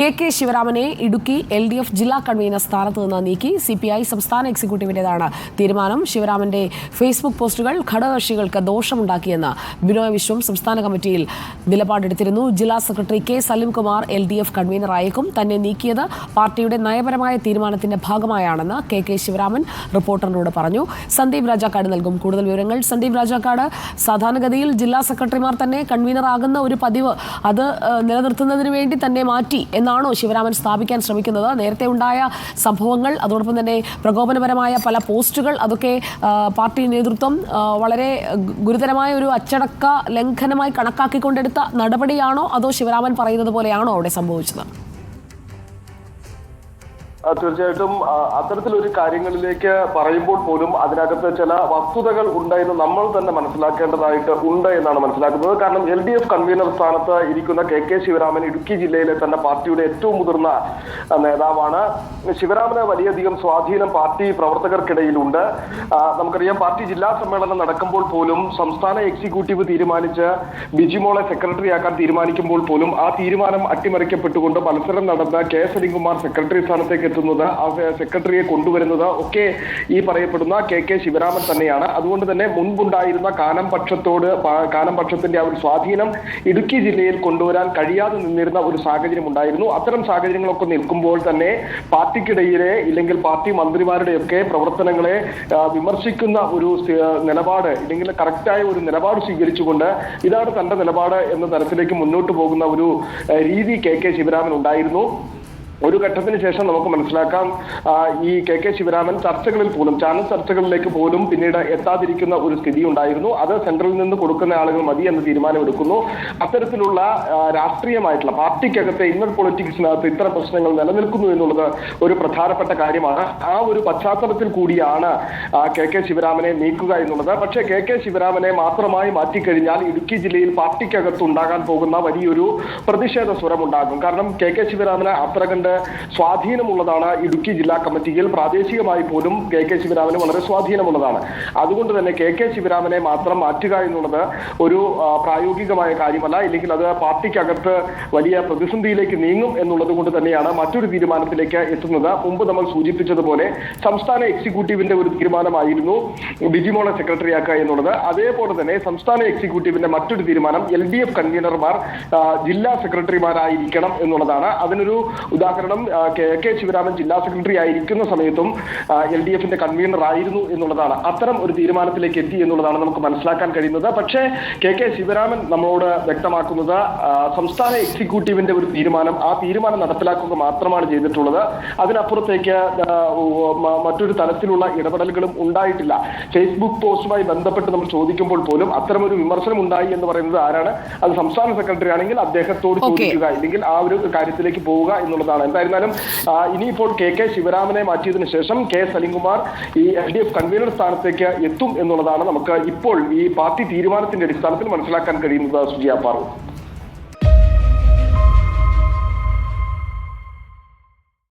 K ശിവരാമനെ Idukki LDF ജില്ലാ convener സ്ഥാനത്ത് നിന്ന് നീക്കി CPI സംസ്ഥാന എക്സിക്യൂട്ടീവിന്റേതാണ് തീരുമാനം. ശിവരാമന്റെ ഫേസ്ബുക്ക് പോസ്റ്റുകൾ ഘടകകക്ഷികൾക്ക് ദോഷമുണ്ടാക്കിയെന്ന് ബിനോയ് വിശ്വം സംസ്ഥാന കമ്മിറ്റിയിൽ നിലപാടെടുത്തിരുന്നു. ജില്ലാ സെക്രട്ടറി K സലിംകുമാർ LDF കൺവീനറായേക്കും. തന്നെ നീക്കിയത് പാർട്ടിയുടെ നയപരമായ തീരുമാനത്തിന്റെ ഭാഗമായാണെന്ന് കെ ശിവരാമൻ റിപ്പോർട്ടറിനോട് പറഞ്ഞു. സന്ദീപ് രാജാക്കാട് നൽകും കൂടുതൽ വിവരങ്ങൾ. സന്ദീപ് രാജാക്കാട്, സാധാരണഗതിയിൽ ജില്ലാ സെക്രട്ടറിമാർ തന്നെ കൺവീനറാകുന്ന ഒരു പതിവ് അത് നിലനിർത്തുന്നതിന് വേണ്ടി തന്നെ മാറ്റി എന്നാണോ ശിവരാമൻ സ്ഥാപിക്കാൻ ശ്രമിക്കുന്നത്? നേരത്തെ ഉണ്ടായ സംഭവങ്ങൾ, അതോടൊപ്പം തന്നെ പ്രകോപനപരമായ പല പോസ്റ്റുകൾ, അതൊക്കെ പാർട്ടി നേതൃത്വം വളരെ ഗുരുതരമായ ഒരു അച്ചടക്ക ലംഘനമായി കണക്കാക്കിക്കൊണ്ടെടുത്ത നടപടിയാണോ, അതോ ശിവരാമൻ പറയുന്നത് പോലെയാണോ അവിടെ സംഭവിച്ചത്? തീർച്ചയായിട്ടും അത്തരത്തിലൊരു കാര്യങ്ങളിലേക്ക് പറയുമ്പോൾ പോലും അതിനകത്ത് ചില വസ്തുതകൾ ഉണ്ടെന്ന് നമ്മൾ തന്നെ മനസ്സിലാക്കേണ്ടതായിട്ട് ഉണ്ട് എന്നാണ് മനസ്സിലാക്കുന്നത്. കാരണം LDF കൺവീനർ സ്ഥാനത്ത് ഇരിക്കുന്ന കെ ശിവരാമൻ ഇടുക്കി ജില്ലയിലെ തന്നെ പാർട്ടിയുടെ ഏറ്റവും മുതിർന്ന നേതാവാണ്. ശിവരാമന് വളരെയധികം സ്വാധീനം പാർട്ടി പ്രവർത്തകർക്കിടയിലുണ്ട്. നമുക്കറിയാം, പാർട്ടി ജില്ലാ സമ്മേളനം നടക്കുമ്പോൾ പോലും സംസ്ഥാന എക്സിക്യൂട്ടീവ് തീരുമാനിച്ച് ബിജിമോളെ സെക്രട്ടറിയാക്കാൻ തീരുമാനിക്കുമ്പോൾ പോലും ആ തീരുമാനം അട്ടിമറിക്കപ്പെട്ടുകൊണ്ട് മത്സരം നടന്ന K സലിംകുമാർ സെക്രട്ടറി സ്ഥാനത്തേക്ക് എത്തുന്നത്, ആ സെക്രട്ടറിയെ കൊണ്ടുവരുന്നത് ഒക്കെ ഈ പറയപ്പെടുന്ന കെ ശിവരാമൻ തന്നെയാണ്. അതുകൊണ്ട് തന്നെ മുൻപുണ്ടായിരുന്ന കാനം പക്ഷത്തിന്റെ ആ ഒരു സ്വാധീനം ഇടുക്കി ജില്ലയിൽ കൊണ്ടുവരാൻ കഴിയാതെ നിന്നിരുന്ന ഒരു സാഹചര്യം ഉണ്ടായിരുന്നു. അത്തരം സാഹചര്യങ്ങളൊക്കെ നിൽക്കുമ്പോൾ തന്നെ പാർട്ടിക്കിടയിലെ ഇല്ലെങ്കിൽ പാർട്ടി മന്ത്രിമാരുടെയൊക്കെ പ്രവർത്തനങ്ങളെ വിമർശിക്കുന്ന ഒരു നിലപാട്, ഇല്ലെങ്കിൽ കറക്റ്റായ ഒരു നിലപാട് സ്വീകരിച്ചുകൊണ്ട് ഇതാണ് തന്റെ നിലപാട് എന്ന തരത്തിലേക്ക് മുന്നോട്ട് പോകുന്ന ഒരു രീതി കെ ശിവരാമൻ ഉണ്ടായിരുന്നു. ഒരു ഘട്ടത്തിന് ശേഷം നമുക്ക് മനസ്സിലാക്കാം, ഈ കെ ശിവരാമൻ ചർച്ചകളിൽ പോലും, ചാനൽ ചർച്ചകളിലേക്ക് പോലും പിന്നീട് എത്താതിരിക്കുന്ന ഒരു സ്ഥിതി ഉണ്ടായിരുന്നു. അത് സെൻട്രലിൽ നിന്ന് കൊടുക്കുന്ന ആളുകൾ മതി എന്ന തീരുമാനമെടുക്കുന്നു. അത്തരത്തിലുള്ള രാഷ്ട്രീയമായിട്ടുള്ള പാർട്ടിക്കകത്തെ ഇന്നർ പൊളിറ്റിക്സിനകത്ത് ഇത്തരം പ്രശ്നങ്ങൾ നിലനിൽക്കുന്നു എന്നുള്ളത് ഒരു പ്രധാനപ്പെട്ട കാര്യമാണ്. ആ ഒരു പശ്ചാത്തലത്തിൽ കൂടിയാണ് കെ ശിവരാമനെ നീക്കുക എന്നുള്ളത്. പക്ഷേ കെ ശിവരാമനെ മാത്രമായി മാറ്റിക്കഴിഞ്ഞാൽ ഇടുക്കി ജില്ലയിൽ പാർട്ടിക്കകത്ത് ഉണ്ടാകാൻ പോകുന്ന വലിയൊരു പ്രതിഷേധ സ്വരമുണ്ടാകും. കാരണം കെ ശിവരാമന് അത്ര കണ്ട് സ്വാധീനമുള്ളതാണ് ഇടുക്കി ജില്ലാ കമ്മിറ്റിയിൽ. പ്രാദേശികമായി പോലും കെ ശിവരാമന് വളരെ സ്വാധീനമുള്ളതാണ്. അതുകൊണ്ട് തന്നെ കെ ശിവരാമനെ മാത്രം മാറ്റുക എന്നുള്ളത് ഒരു പ്രായോഗികമായ കാര്യമല്ല, ഇല്ലെങ്കിൽ അത് പാർട്ടിക്കകത്ത് വലിയ പ്രതിസന്ധിയിലേക്ക് നീങ്ങും എന്നുള്ളത് കൊണ്ട് തന്നെയാണ് മറ്റൊരു തീരുമാനത്തിലേക്ക് എത്തുന്നത്. മുമ്പ് നമ്മൾ സൂചിപ്പിച്ചതുപോലെ സംസ്ഥാന എക്സിക്യൂട്ടീവിന്റെ ഒരു തീരുമാനമായിരുന്നു ബിജിമോളെ സെക്രട്ടറിയാക്കുക എന്നുള്ളത്. അതേപോലെ തന്നെ സംസ്ഥാന എക്സിക്യൂട്ടീവിന്റെ മറ്റൊരു തീരുമാനം LDF കൺവീനർമാർ ജില്ലാ സെക്രട്ടറിമാരായിരിക്കണം എന്നുള്ളതാണ്. അതിനൊരു ഉദാഹരണം കെ ശിവരാമൻ ജില്ലാ സെക്രട്ടറി ആയിരിക്കുന്ന സമയത്തും LDFന്റെ കൺവീനർ ആയിരുന്നു എന്നുള്ളതാണ്. അത്തരം ഒരു തീരുമാനത്തിലേക്ക് എത്തി എന്നുള്ളതാണ് നമുക്ക് മനസ്സിലാക്കാൻ കഴിയുന്നത്. പക്ഷേ കെ ശിവരാമൻ നമ്മളോട് വ്യക്തമാക്കുന്നത് സംസ്ഥാന എക്സിക്യൂട്ടീവിന്റെ ഒരു തീരുമാനം, ആ തീരുമാനം നടപ്പിലാക്കുക മാത്രമാണ് ചെയ്തിട്ടുള്ളത്. അതിനപ്പുറത്തേക്ക് മറ്റൊരു തലത്തിലുള്ള ഇടപെടലുകളും ഉണ്ടായിട്ടില്ല. ഫേസ്ബുക്ക് പോസ്റ്റുമായി ബന്ധപ്പെട്ട് നമ്മൾ ചോദിക്കുമ്പോൾ പോലും അത്തരമൊരു വിമർശനം ഉണ്ടായി എന്ന് പറയുന്നത് ആരാണ്? അത് സംസ്ഥാന സെക്രട്ടറി ആണെങ്കിൽ അദ്ദേഹത്തോട് ചോദിക്കുക, ഇല്ലെങ്കിൽ ആ ഒരു കാര്യത്തിലേക്ക് പോവുക എന്നുള്ളതാണ്. എന്തായിരുന്നാലും ഇനിയിപ്പോൾ കെ ശിവരാമനെ മാറ്റിയതിനു ശേഷം K സലിംകുമാർ ഈ LDF കൺവീനർ സ്ഥാനത്തേക്ക് എത്തും എന്നുള്ളതാണ് നമുക്ക് ഇപ്പോൾ ഈ പാർട്ടി തീരുമാനത്തിന്റെ അടിസ്ഥാനത്തിൽ മനസ്സിലാക്കാൻ കഴിയുന്നത്. സുജിയ പാറു.